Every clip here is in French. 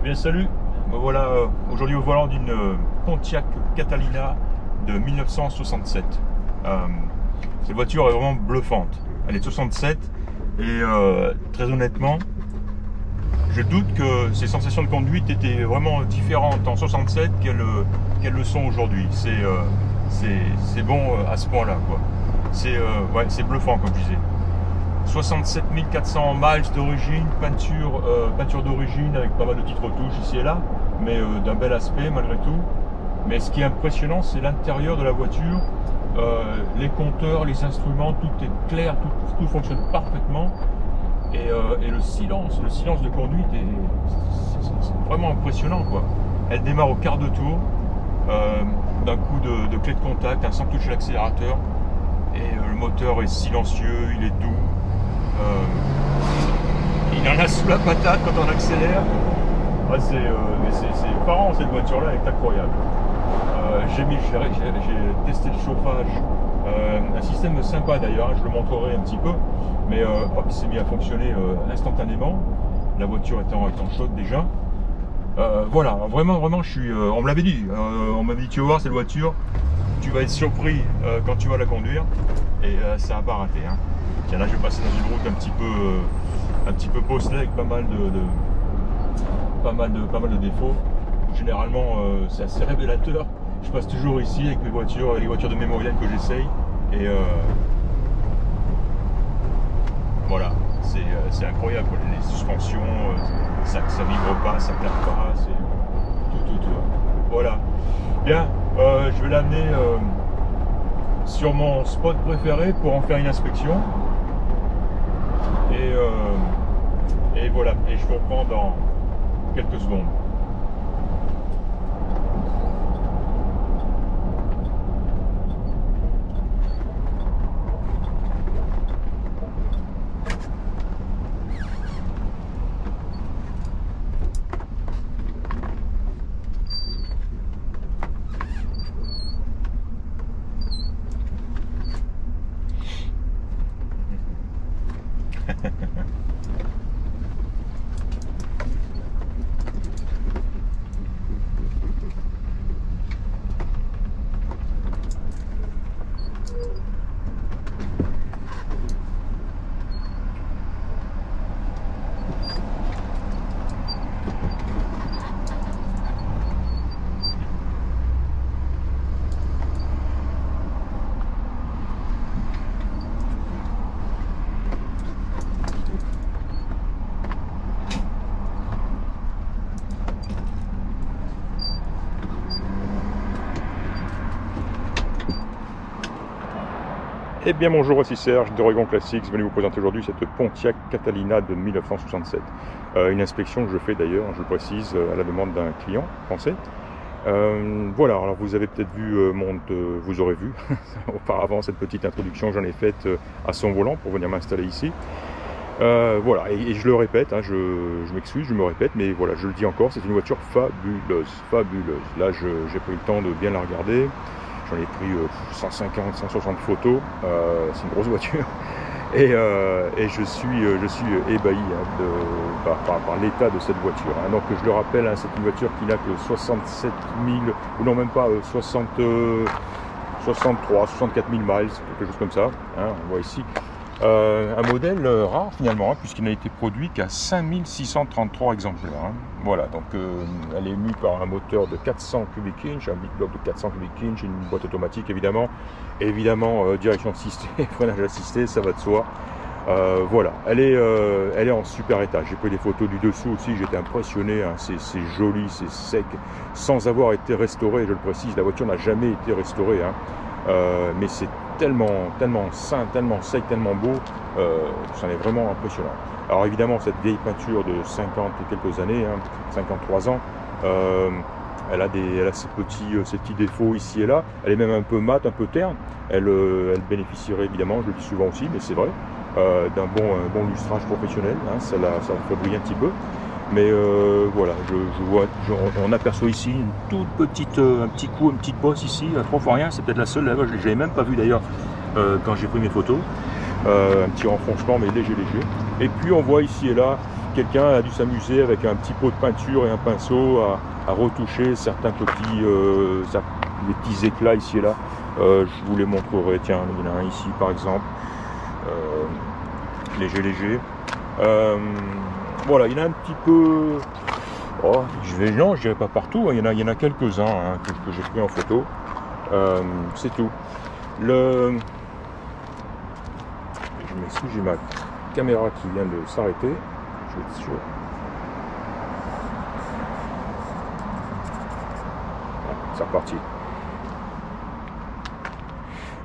Bien salut, me voilà aujourd'hui au volant d'une Pontiac Catalina de 1967. Cette voiture est vraiment bluffante. Elle est de 67 et très honnêtement, je doute que ses sensations de conduite étaient vraiment différentes en 67 qu'elles le sont aujourd'hui. C'est bon à ce point-là, quoi. C'est bluffant comme je disais. 67 400 miles d'origine, peinture d'origine avec pas mal de petites retouches ici et là, mais d'un bel aspect malgré tout. Mais ce qui est impressionnant, c'est l'intérieur de la voiture, les compteurs, les instruments, tout est clair, tout fonctionne parfaitement. Et le silence de conduite c'est vraiment impressionnant, quoi. Elle démarre au quart de tour, d'un coup de clé de contact, sans toucher l'accélérateur. Et le moteur est silencieux, il est doux. Il en a sous la patate quand on accélère. Ouais, c'est parent, cette voiture-là est incroyable. J'ai testé le chauffage, un système sympa d'ailleurs, je le montrerai un petit peu, mais il s'est mis à fonctionner instantanément. La voiture étant chaude déjà. Voilà, vraiment, je suis. On me l'avait dit, tu vas voir cette voiture, tu vas être surpris quand tu vas la conduire, et ça n'a pas raté. Hein. Tiens, là je vais passer dans une route un petit peu bosselée avec pas mal de défauts. Généralement c'est assez révélateur. Je passe toujours ici avec mes voitures, les voitures de mémorial que j'essaye, et voilà, c'est incroyable. Les suspensions, ça vibre pas, ça claque pas, c'est tout. Voilà. Bien, je vais l'amener sur mon spot préféré pour en faire une inspection. Et voilà, et je vous reprends dans quelques secondes. Eh bien bonjour, voici Serge d'Oregon Classics, je vais vous présenter aujourd'hui cette Pontiac Catalina de 1967. Une inspection que je fais d'ailleurs, je le précise, à la demande d'un client français. Voilà, alors vous avez peut-être vu, vous aurez vu auparavant cette petite introduction, j'en ai faite à son volant pour venir m'installer ici. Voilà, et je le répète, hein, je m'excuse, je me répète, mais voilà, je le dis encore, c'est une voiture fabuleuse. Là, j'ai pris le temps de bien la regarder. J'en ai pris 150, 160 photos, c'est une grosse voiture, et je suis ébahi par l'état de cette voiture. Hein. Donc je le rappelle, hein, c'est une voiture qui n'a que 67 000, ou non même pas 63, 64 000 miles, quelque chose comme ça, hein, on voit ici. Un modèle rare finalement, hein, puisqu'il n'a été produit qu'à 5633 exemplaires. Hein. Voilà, donc elle est émue par un moteur de 400 cubic inch, un big block de 400 cubic inch, une boîte automatique évidemment, direction assistée, freinage assisté, ça va de soi. Voilà, elle est en super état. J'ai pris des photos du dessous aussi, j'étais impressionné, hein. C'est joli, c'est sec, sans avoir été restauré, je le précise, la voiture n'a jamais été restaurée, hein. Mais c'est tellement sain, tellement sec, tellement beau, c'en est vraiment impressionnant. Alors évidemment, cette vieille peinture de 50 et quelques années, hein, 53 ans, elle a ses petits défauts ici et là. Elle est même un peu mate, un peu terne. Elle bénéficierait évidemment, je le dis souvent aussi, mais c'est vrai, d'un bon lustrage professionnel, hein, ça la fait briller un petit peu. Mais voilà, on aperçoit ici une toute petite, un petit coup, une petite bosse ici, 3 fois rien, c'est peut-être la seule, là-bas, je ne l'avais même pas vu d'ailleurs quand j'ai pris mes photos. Un petit renfoncement mais léger. Et puis on voit ici et là quelqu'un a dû s'amuser avec un petit pot de peinture et un pinceau à retoucher certains petits, les petits éclats ici et là. Je vous les montrerai. Tiens, il y en a un ici par exemple, léger. Voilà, il y en a un petit peu. Oh, non, je dirais pas partout. Il y en a quelques-uns hein, que j'ai pris en photo. C'est tout. Je m'excuse, j'ai ma caméra qui vient de s'arrêter. Je vais être sûr. C'est reparti.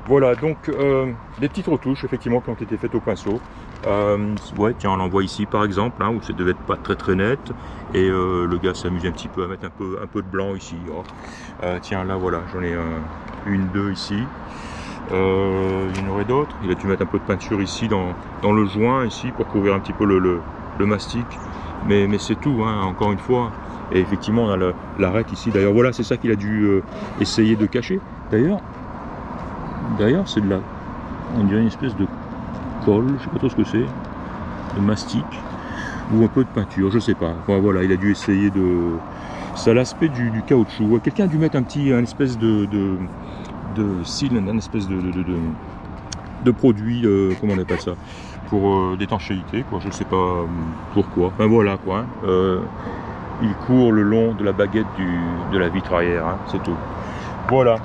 Voilà, donc des petites retouches effectivement qui ont été faites au pinceau. Ouais, tiens, on en voit ici par exemple, hein, où ça devait être pas très net, et le gars s'amuse un petit peu à mettre un peu de blanc ici. Oh. Tiens, là voilà, j'en ai deux ici. Il y en aurait d'autres. Il a dû mettre un peu de peinture ici dans le joint ici pour couvrir un petit peu le mastic, mais c'est tout, hein, encore une fois. Et effectivement, on a l'arête ici. D'ailleurs, voilà, c'est ça qu'il a dû essayer de cacher. D'ailleurs, c'est de la, on dirait une espèce de colle, je sais pas trop ce que c'est, de mastic ou un peu de peinture, je sais pas. Enfin, voilà, il a dû essayer de. Ça a l'aspect du caoutchouc. Quelqu'un a dû mettre un espèce de cil, un espèce de produit, comment on appelle ça, pour d'étanchéité, quoi. Je sais pas pourquoi. Enfin voilà quoi. Hein. Il court le long de la baguette de la vitre arrière, hein, c'est tout. Voilà,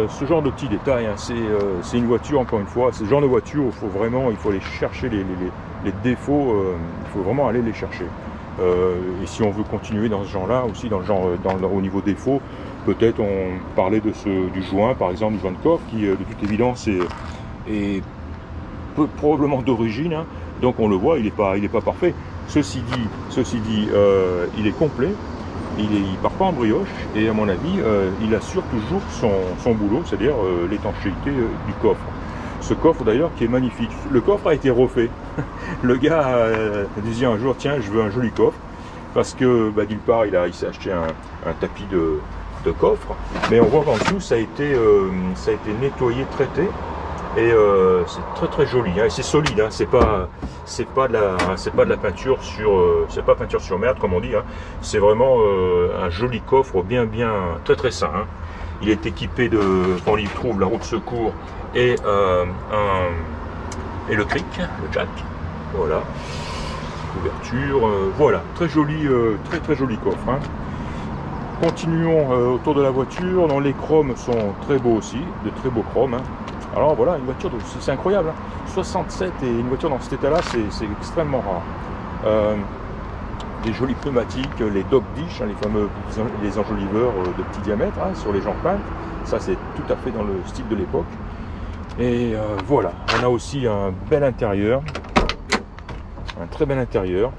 ce genre de petits détails, hein, c'est une voiture, encore une fois, ce genre de voiture, il faut aller chercher les défauts, il faut vraiment aller les chercher. Et si on veut continuer dans ce genre-là, aussi au niveau défaut, peut-être on parlait du joint, par exemple, du joint de coffre, qui de toute évidence est probablement d'origine, hein, donc on le voit, il n'est pas parfait. Ceci dit, il est complet. Il part pas en brioche et à mon avis il assure toujours son boulot, c'est-à-dire l'étanchéité du coffre. Ce coffre d'ailleurs qui est magnifique. Le coffre a été refait. Le gars disait un jour tiens je veux un joli coffre parce que d'une part il s'est acheté un tapis de coffre, mais on voit qu'en dessous ça a été nettoyé, traité. Et c'est très joli, hein, et c'est solide, hein, c'est pas de la peinture sur merde comme on dit, hein, c'est vraiment un joli coffre très sain. Hein. Il est équipé on y trouve la roue de secours et le cric, le jack, voilà, couverture, voilà, très joli coffre. Hein. Continuons autour de la voiture, dont les chromes sont très beaux aussi, de très beaux chromes. Hein. Alors voilà, une voiture, c'est incroyable, hein. 67 et une voiture dans cet état-là, c'est extrêmement rare. Des jolies pneumatiques, les dog dish, hein, les enjoliveurs de petit diamètre, hein, sur les jantes peintes. Ça, c'est tout à fait dans le style de l'époque. Et voilà, on a aussi un bel intérieur, un très bel intérieur,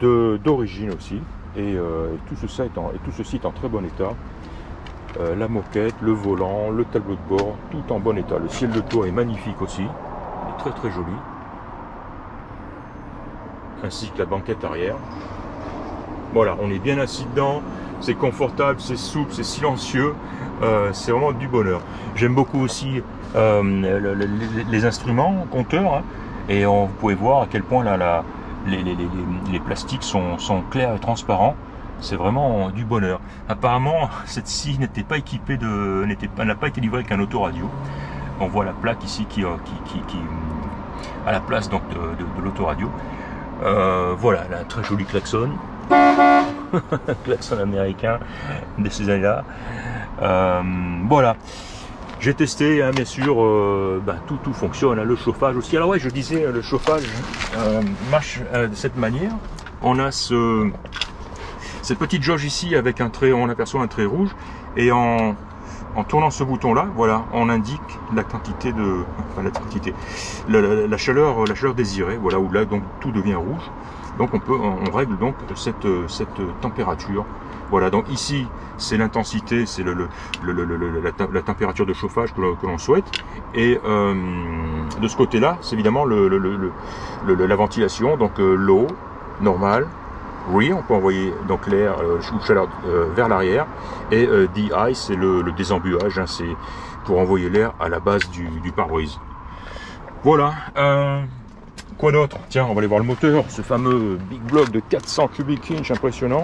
d'origine aussi. Et tout ceci est en très bon état. La moquette, le volant, le tableau de bord, tout en bon état. Le ciel de toit est magnifique aussi, il est très joli. Ainsi que la banquette arrière. Voilà, on est bien assis dedans, c'est confortable, c'est souple, c'est silencieux, c'est vraiment du bonheur. J'aime beaucoup aussi les instruments, compteurs, hein, et vous pouvez voir à quel point les plastiques sont clairs et transparents. C'est vraiment du bonheur. Apparemment, cette scie n'était pas équipée n'a pas été livrée avec un autoradio. On voit la plaque ici qui à la place donc de l'autoradio. Voilà, elle a un très joli klaxon. Klaxon américain de ces années-là. Voilà. J'ai testé, hein, bien sûr, tout fonctionne, hein, le chauffage aussi. Alors ouais, je disais, le chauffage marche de cette manière. On a cette petite jauge ici avec on aperçoit un trait rouge, et en tournant ce bouton là, voilà, on indique la quantité la chaleur désirée, voilà, où là donc tout devient rouge. Donc on règle donc cette température. Voilà, donc ici c'est l'intensité, c'est la température de chauffage que l'on souhaite, et de ce côté là c'est évidemment la ventilation, donc low, normal. Oui, on peut envoyer donc l'air ou chaleur vers l'arrière, et DI c'est le désembuage, hein, c'est pour envoyer l'air à la base du pare-brise. Voilà, Quoi d'autre? Tiens, on va aller voir le moteur, ce fameux Big Block de 400 cubic inch impressionnant,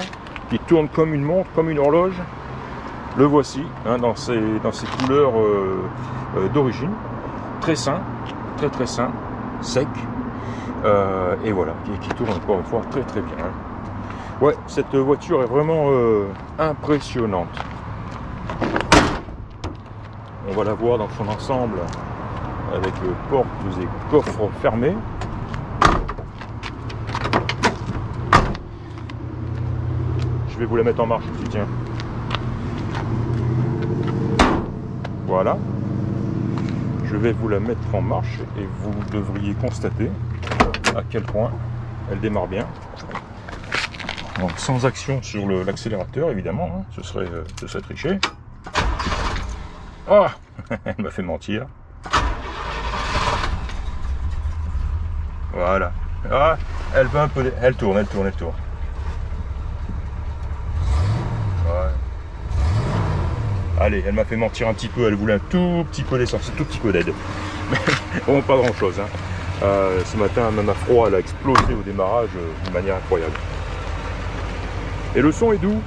qui tourne comme une montre, comme une horloge. Le voici, hein, dans ses couleurs d'origine. Très sain, très sain, sec. Et voilà, qui tourne encore une fois très bien. Hein. Ouais, cette voiture est vraiment impressionnante. On va la voir dans son ensemble avec portes et coffres fermés. Je vais vous la mettre en marche aussi, tiens. Voilà. Je vais vous la mettre en marche et vous devriez constater à quel point elle démarre bien. Donc, sans action sur l'accélérateur, évidemment, hein, ce serait triché. Oh, elle m'a fait mentir. Voilà. Ah, elle va un peu... Elle tourne. Ouais. Allez, elle m'a fait mentir un petit peu. Elle voulait un tout petit peu d'essence, un tout petit peu d'aide. Mais bon, pas grand chose. Hein. Ce matin, même à froid, elle a explosé au démarrage d'une manière incroyable. Et le son est doux.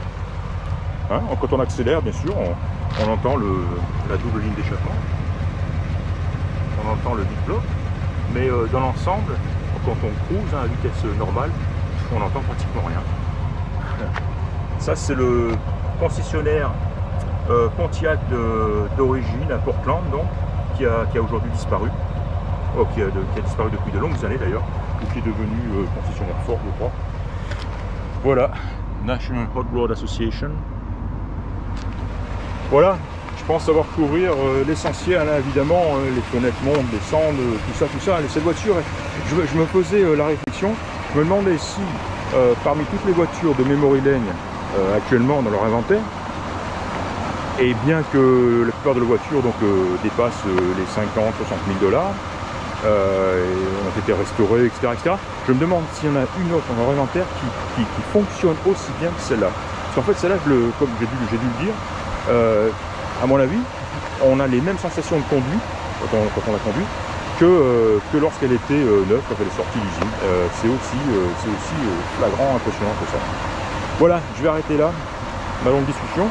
Hein, quand on accélère, bien sûr, on entend la double ligne d'échappement. On entend le big block. Mais dans l'ensemble, quand on cruise à vitesse normale, on n'entend pratiquement rien. Ça, c'est le concessionnaire Pontiac d'origine à Portland, donc, qui a aujourd'hui disparu. Qui a disparu depuis de longues années d'ailleurs, ou qui est devenu concessionnaire Ford, je crois. Voilà, National Hot Rod Association. Voilà, je pense savoir couvrir l'essentiel, hein, évidemment, les fenêtres montent, descendent, tout ça. Cette voiture, je me faisais la réflexion, je me demandais si, parmi toutes les voitures de Memory Lane actuellement dans leur inventaire, et bien que la plupart de leurs voitures donc, dépassent les 50 60 000 $, ont été restaurées, etc., je me demande s'il y en a une autre dans leur inventaire qui fonctionne aussi bien que celle-là. Parce qu'en fait, celle-là, comme j'ai dû le dire, à mon avis, on a les mêmes sensations de conduite quand on la conduit que lorsqu'elle était neuve, quand elle est sortie d'usine. C'est aussi flagrant, impressionnant que ça. Voilà, je vais arrêter là ma longue discussion.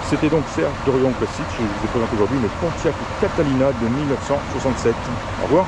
C'était donc Serge d'Orion Classics. Je vous ai présenté aujourd'hui une Pontiac Catalina de 1967. Au revoir.